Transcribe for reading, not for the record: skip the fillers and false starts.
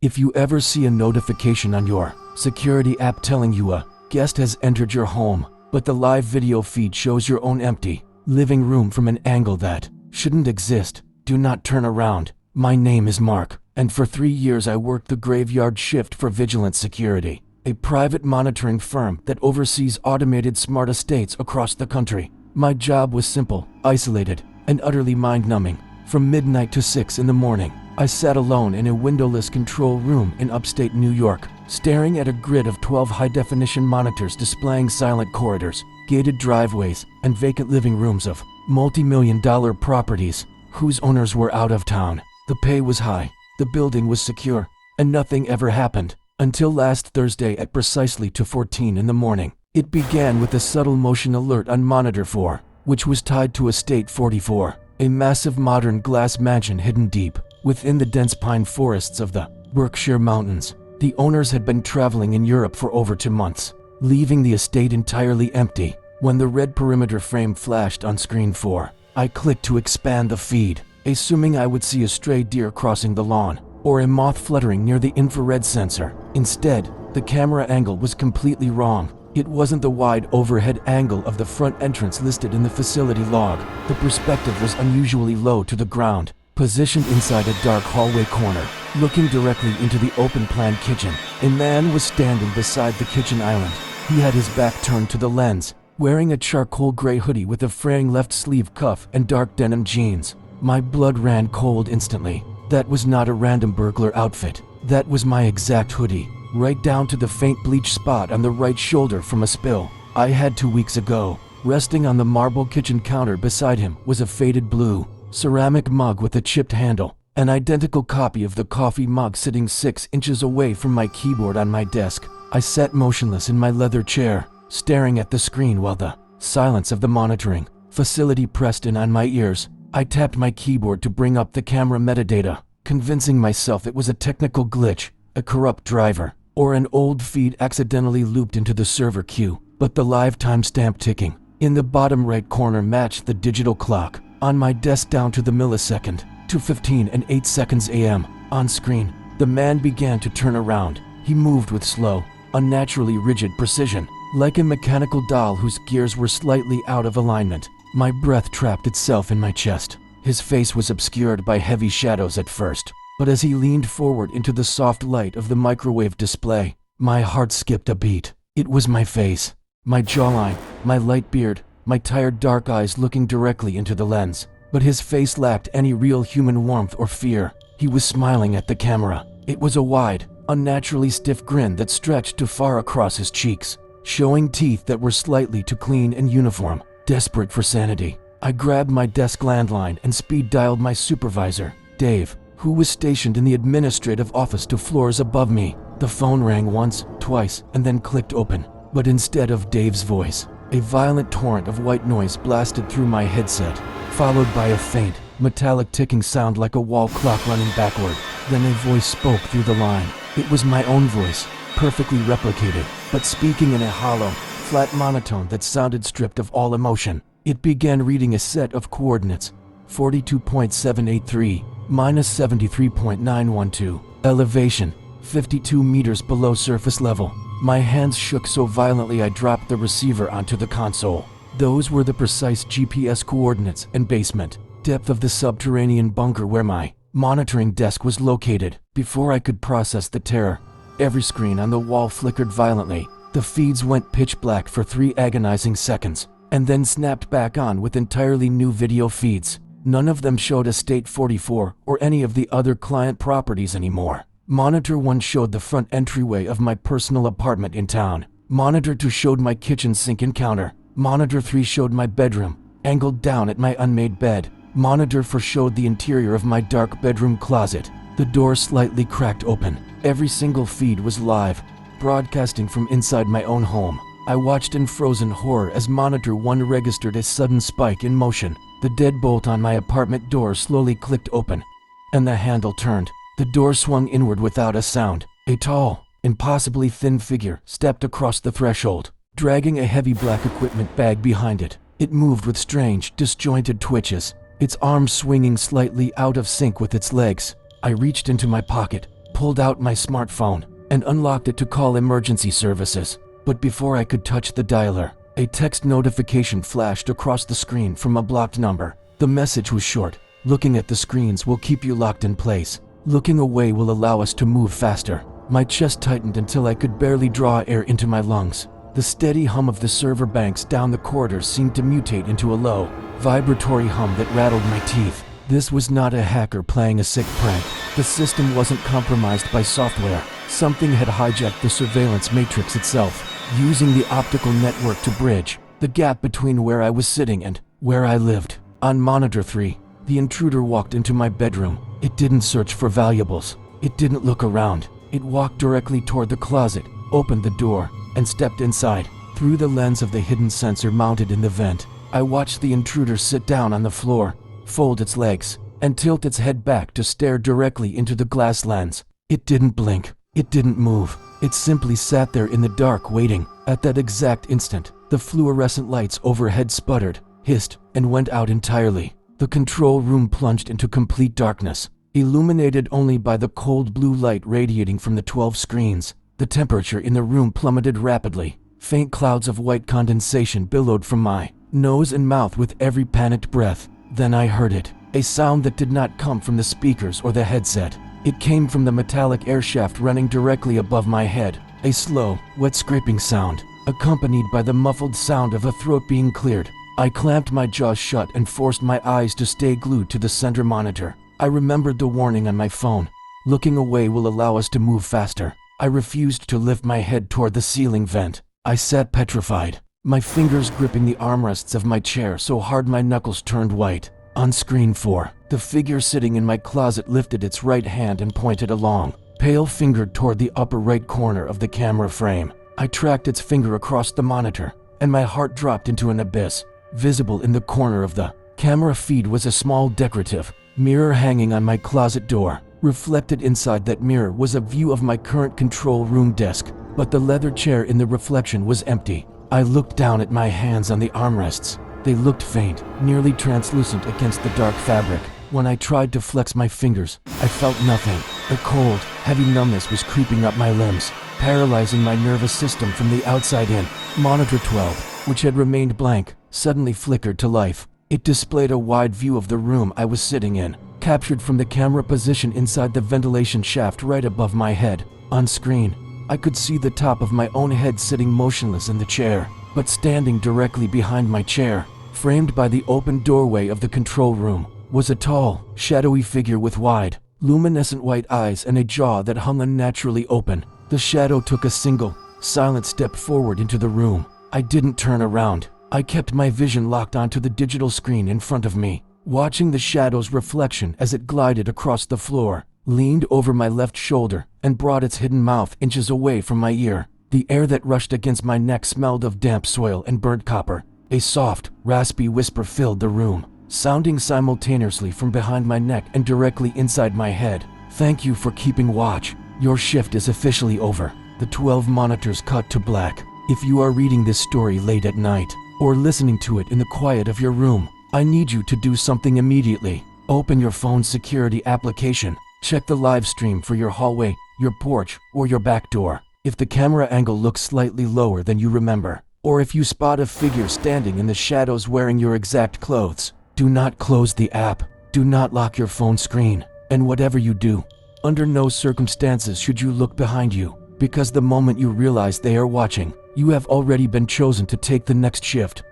If you ever see a notification on your security app telling you a guest has entered your home, but the live video feed shows your own empty living room from an angle that shouldn't exist, do not turn around. My name is Mark, and for 3 years I worked the graveyard shift for Vigilance Security, a private monitoring firm that oversees automated smart estates across the country. My job was simple, isolated, and utterly mind-numbing. From midnight to 6 in the morning, I sat alone in a windowless control room in upstate New York, staring at a grid of 12 high-definition monitors displaying silent corridors, gated driveways, and vacant living rooms of multi-million-dollar properties whose owners were out of town. The pay was high, the building was secure, and nothing ever happened until last Thursday at precisely 2:14 in the morning. It began with a subtle motion alert on monitor 4, which was tied to Estate 44, a massive modern glass mansion hidden deep within the dense pine forests of the Berkshire Mountains. The owners had been traveling in Europe for over 2 months, leaving the estate entirely empty. When the red perimeter frame flashed on screen 4, I clicked to expand the feed, assuming I would see a stray deer crossing the lawn or a moth fluttering near the infrared sensor. Instead, the camera angle was completely wrong. It wasn't the wide overhead angle of the front entrance listed in the facility log. The perspective was unusually low to the ground, positioned inside a dark hallway corner, looking directly into the open-plan kitchen. A man was standing beside the kitchen island. He had his back turned to the lens, wearing a charcoal gray hoodie with a fraying left sleeve cuff and dark denim jeans. My blood ran cold instantly. That was not a random burglar outfit. That was my exact hoodie, right down to the faint bleach spot on the right shoulder from a spill I had 2 weeks ago. Resting on the marble kitchen counter beside him was a faded blue ceramic mug with a chipped handle, an identical copy of the coffee mug sitting 6 inches away from my keyboard on my desk. I sat motionless in my leather chair, staring at the screen while the silence of the monitoring facility pressed in on my ears. I tapped my keyboard to bring up the camera metadata, convincing myself it was a technical glitch, a corrupt driver, or an old feed accidentally looped into the server queue. But the live timestamp ticking in the bottom right corner matched the digital clock on my desk down to the millisecond. 2:15 and 8 seconds a.m. On screen, the man began to turn around. He moved with slow, unnaturally rigid precision, like a mechanical doll whose gears were slightly out of alignment. My breath trapped itself in my chest. His face was obscured by heavy shadows at first, but as he leaned forward into the soft light of the microwave display, my heart skipped a beat. It was my face, my jawline, my light beard, my tired dark eyes looking directly into the lens. But his face lacked any real human warmth or fear. He was smiling at the camera. It was a wide, unnaturally stiff grin that stretched to far across his cheeks, showing teeth that were slightly too clean and uniform. Desperate for sanity, I grabbed my desk landline and speed-dialed my supervisor, Dave, who was stationed in the administrative office 2 floors above me. The phone rang once, twice, and then clicked open. But instead of Dave's voice, a violent torrent of white noise blasted through my headset, followed by a faint, metallic ticking sound like a wall clock running backward. Then a voice spoke through the line. It was my own voice, perfectly replicated, but speaking in a hollow, flat monotone that sounded stripped of all emotion. It began reading a set of coordinates: 42.783 minus 73.912. Elevation: 52 meters below surface level. My hands shook so violently I dropped the receiver onto the console. Those were the precise GPS coordinates and basement depth of the subterranean bunker where my monitoring desk was located. Before I could process the terror, every screen on the wall flickered violently. The feeds went pitch black for 3 agonizing seconds, and then snapped back on with entirely new video feeds. None of them showed Estate 44 or any of the other client properties anymore. Monitor 1 showed the front entryway of my personal apartment in town. Monitor 2 showed my kitchen sink and counter. Monitor 3 showed my bedroom, angled down at my unmade bed. Monitor 4 showed the interior of my dark bedroom closet. The door slightly cracked open. Every single feed was live, broadcasting from inside my own home. I watched in frozen horror as Monitor 1 registered a sudden spike in motion. The deadbolt on my apartment door slowly clicked open, and the handle turned. The door swung inward without a sound. A tall, impossibly thin figure stepped across the threshold, dragging a heavy black equipment bag behind it. It moved with strange, disjointed twitches, its arms swinging slightly out of sync with its legs. I reached into my pocket, pulled out my smartphone and unlocked it to call emergency services. But before I could touch the dialer, a text notification flashed across the screen from a blocked number. The message was short. Looking at the screens will keep you locked in place. Looking away will allow us to move faster. My chest tightened until I could barely draw air into my lungs. The steady hum of the server banks down the corridor seemed to mutate into a low, vibratory hum that rattled my teeth. This was not a hacker playing a sick prank. The system wasn't compromised by software. Something had hijacked the surveillance matrix itself, using the optical network to bridge the gap between where I was sitting and where I lived. On monitor 3, the intruder walked into my bedroom. It didn't search for valuables. It didn't look around. It walked directly toward the closet, opened the door, and stepped inside. Through the lens of the hidden sensor mounted in the vent, I watched the intruder sit down on the floor, fold its legs, and tilt its head back to stare directly into the glass lens. It didn't blink. It didn't move. It simply sat there in the dark waiting. At that exact instant, the fluorescent lights overhead sputtered, hissed, and went out entirely. The control room plunged into complete darkness, illuminated only by the cold blue light radiating from the 12 screens. The temperature in the room plummeted rapidly. Faint clouds of white condensation billowed from my nose and mouth with every panicked breath. Then I heard it, a sound that did not come from the speakers or the headset. It came from the metallic air shaft running directly above my head, a slow, wet scraping sound, accompanied by the muffled sound of a throat being cleared. I clamped my jaws shut and forced my eyes to stay glued to the center monitor. I remembered the warning on my phone. Looking away will allow us to move faster. I refused to lift my head toward the ceiling vent. I sat petrified, my fingers gripping the armrests of my chair so hard my knuckles turned white. On screen 4, the figure sitting in my closet lifted its right hand and pointed a long, pale finger toward the upper right corner of the camera frame. I tracked its finger across the monitor, and my heart dropped into an abyss. Visible in the corner of the camera feed was a small decorative mirror hanging on my closet door. Reflected inside that mirror was a view of my current control room desk, but the leather chair in the reflection was empty. I looked down at my hands on the armrests. They looked faint, nearly translucent against the dark fabric. When I tried to flex my fingers, I felt nothing. A cold, heavy numbness was creeping up my limbs, paralyzing my nervous system from the outside in. Monitor 12, which had remained blank, suddenly flickered to life. It displayed a wide view of the room I was sitting in, captured from the camera position inside the ventilation shaft right above my head. On screen, I could see the top of my own head sitting motionless in the chair, but standing directly behind my chair, framed by the open doorway of the control room, was a tall, shadowy figure with wide, luminescent white eyes and a jaw that hung unnaturally open. The shadow took a single, silent step forward into the room. I didn't turn around. I kept my vision locked onto the digital screen in front of me, watching the shadow's reflection as it glided across the floor, leaned over my left shoulder, and brought its hidden mouth inches away from my ear. The air that rushed against my neck smelled of damp soil and burnt copper. A soft, raspy whisper filled the room, sounding simultaneously from behind my neck and directly inside my head. "Thank you for keeping watch. Your shift is officially over." The 12 monitors cut to black. If you are reading this story late at night, or listening to it in the quiet of your room, I need you to do something immediately. Open your phone's security application. Check the live stream for your hallway, your porch, or your back door. If the camera angle looks slightly lower than you remember, or if you spot a figure standing in the shadows wearing your exact clothes, do not close the app. Do not lock your phone screen. And whatever you do, under no circumstances should you look behind you, because the moment you realize they are watching, you have already been chosen to take the next shift.